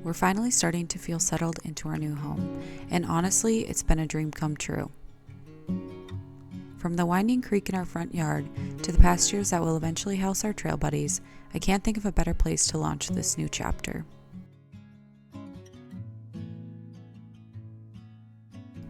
We're finally starting to feel settled into our new home, and honestly, it's been a dream come true. From the winding creek in our front yard to the pastures that will eventually house our trail buddies, I can't think of a better place to launch this new chapter.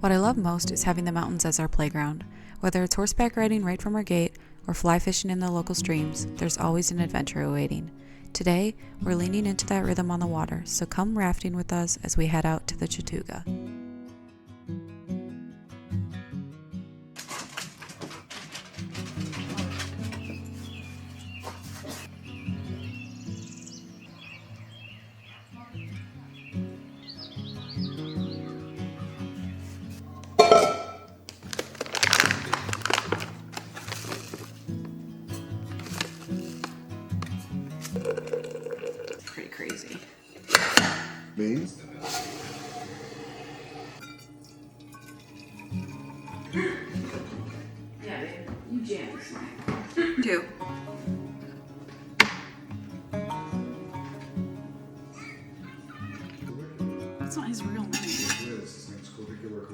What I love most is having the mountains as our playground. Whether it's horseback riding right from our gate or fly fishing in the local streams, there's always an adventure awaiting. Today, we're leaning into that rhythm on the water, so come rafting with us as we head out to the Chattooga. Pretty crazy. Beans? Yeah, babe. You jam this. Two. That's not his real name. It is. His name's Clavicular.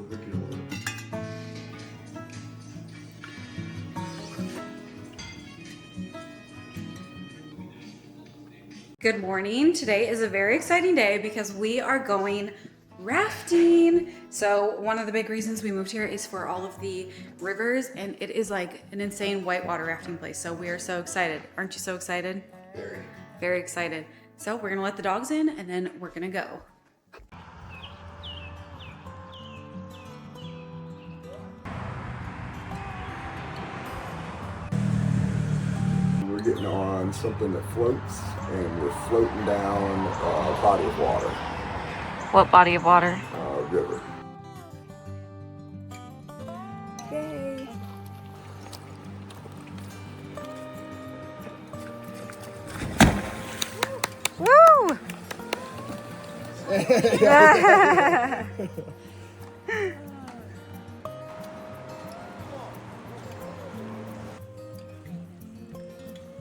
Good morning. Today is a very exciting day because we are going rafting. So one of the big reasons we moved here is for all of the rivers, and it is like an insane whitewater rafting place. So we are so excited. Aren't you so excited? Very. Very excited. So we're gonna let the dogs in and then we're gonna go. We're getting on something that floats, and we're floating down a body of water. What body of water? River. Yay. Woo!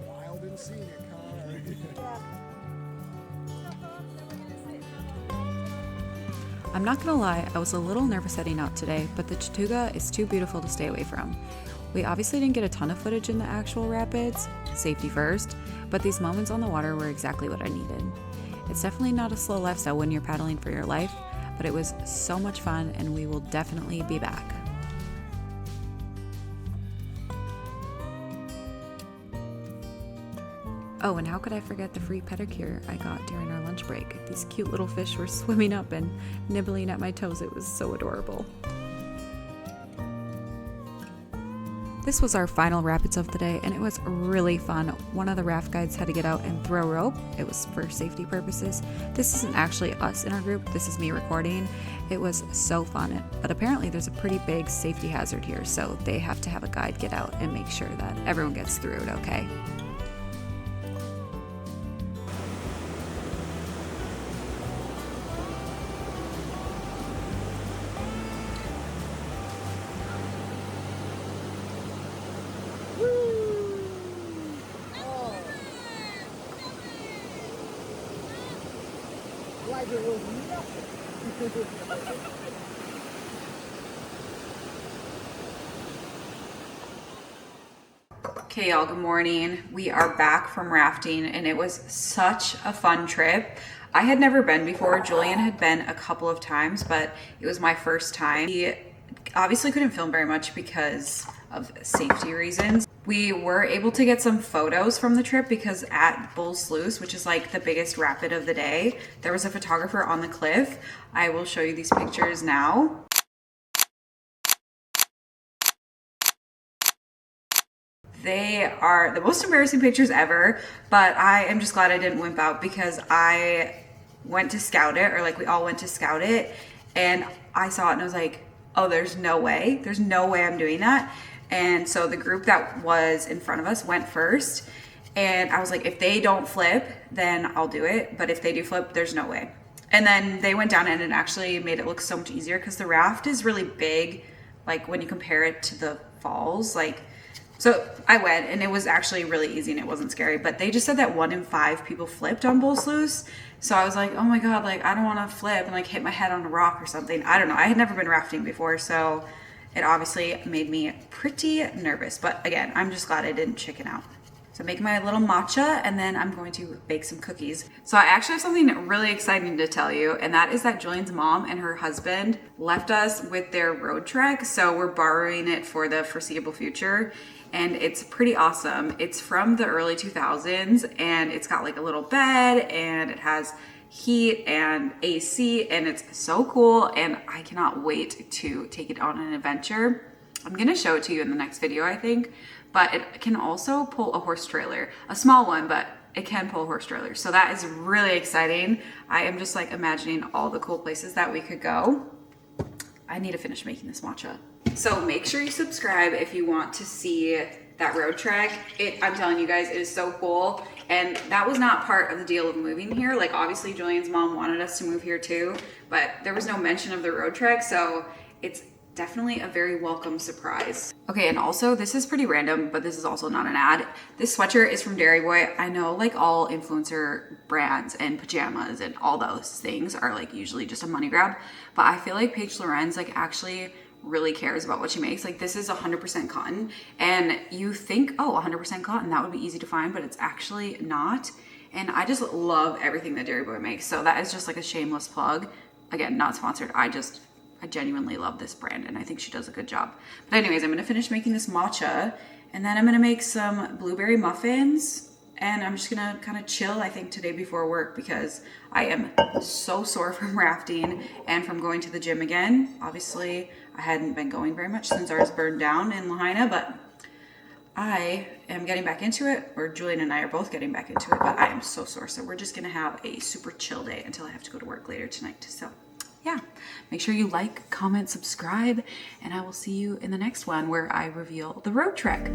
Wild and scenic, I'm not gonna lie, I was a little nervous heading out today, but the Chattooga is too beautiful to stay away from. We obviously didn't get a ton of footage in the actual rapids, safety first, but these moments on the water were exactly what I needed. It's definitely not a slow lifestyle when you're paddling for your life, but it was so much fun and we will definitely be back. Oh, and how could I forget the free pedicure I got during our lunch break? These cute little fish were swimming up and nibbling at my toes. It was so adorable. This was our final rapids of the day, and it was really fun. One of the raft guides had to get out and throw rope. It was for safety purposes. This isn't actually us in our group. This is me recording. It was so fun, but apparently there's a pretty big safety hazard here, so they have to have a guide get out and make sure that everyone gets through it okay. Like it was nothing. Okay, y'all, good morning. We are back from rafting, and it was such a fun trip. I had never been before. Julian had been a couple of times, but it was my first time. He obviously couldn't film very much because of safety reasons. We were able to get some photos from the trip because at Sluice, which is like the biggest rapid of the day, there was a photographer on the cliff. I will show you these pictures now. They are the most embarrassing pictures ever, but I am just glad I didn't wimp out because I went to scout it, or like we all went to scout it, and I saw it and I was like, oh, there's no way I'm doing that. And so the group that was in front of us went first, and I was like, if they don't flip, then I'll do it, but if they do flip, there's no way. And then they went down and it actually made it look so much easier because the raft is really big, like when you compare it to the falls, like, So I went, and it was actually really easy and it wasn't scary, but they just said that 1 in 5 people flipped on Bull Sluice. So I was like, oh my God, like I don't want to flip and like hit my head on a rock or something. I don't know. I had never been rafting before, so it obviously made me pretty nervous. But again, I'm just glad I didn't chicken out. So make my little matcha, and then I'm going to bake some cookies. So I actually have something really exciting to tell you, and that is that Julian's mom and her husband left us with their road trek. So we're borrowing it for the foreseeable future, and it's pretty awesome. It's from the early 2000s, and it's got like a little bed, and it has heat and AC, and it's so cool, and I cannot wait to take it on an adventure. I'm gonna show it to you in the next video, I think, but it can also pull a horse trailer, a small one, but it can pull a horse trailer. So that is really exciting. I am just like imagining all the cool places that we could go. I need to finish making this matcha. So make sure you subscribe if you want to see that road trek. I'm telling you guys, it is so cool. And that was not part of the deal of moving here. Like obviously Julian's mom wanted us to move here too, but there was no mention of the road trek. So it's definitely a very welcome surprise. Okay, and also this is pretty random, but this is also not an ad. This sweatshirt is from Dairy Boy. I know like all influencer brands and pajamas and all those things are like usually just a money grab, but I feel like Paige Lorenz like actually really cares about what she makes. Like this is 100% cotton, and you think, oh, 100% cotton, that would be easy to find, but it's actually not. And I just love everything that Dairy Boy makes. So that is just like a shameless plug. Again, not sponsored. I genuinely love this brand, and I think she does a good job. But anyways, I'm gonna finish making this matcha, and then I'm gonna make some blueberry muffins, and I'm just gonna kind of chill, I think, today before work, because I am so sore from rafting and from going to the gym again. Obviously, I hadn't been going very much since ours burned down in Lahaina, but I am getting back into it, or Julian and I are both getting back into it, but I am so sore. So we're just gonna have a super chill day until I have to go to work later tonight. So yeah, make sure you like, comment, subscribe, and I will see you in the next one where I reveal the road trek.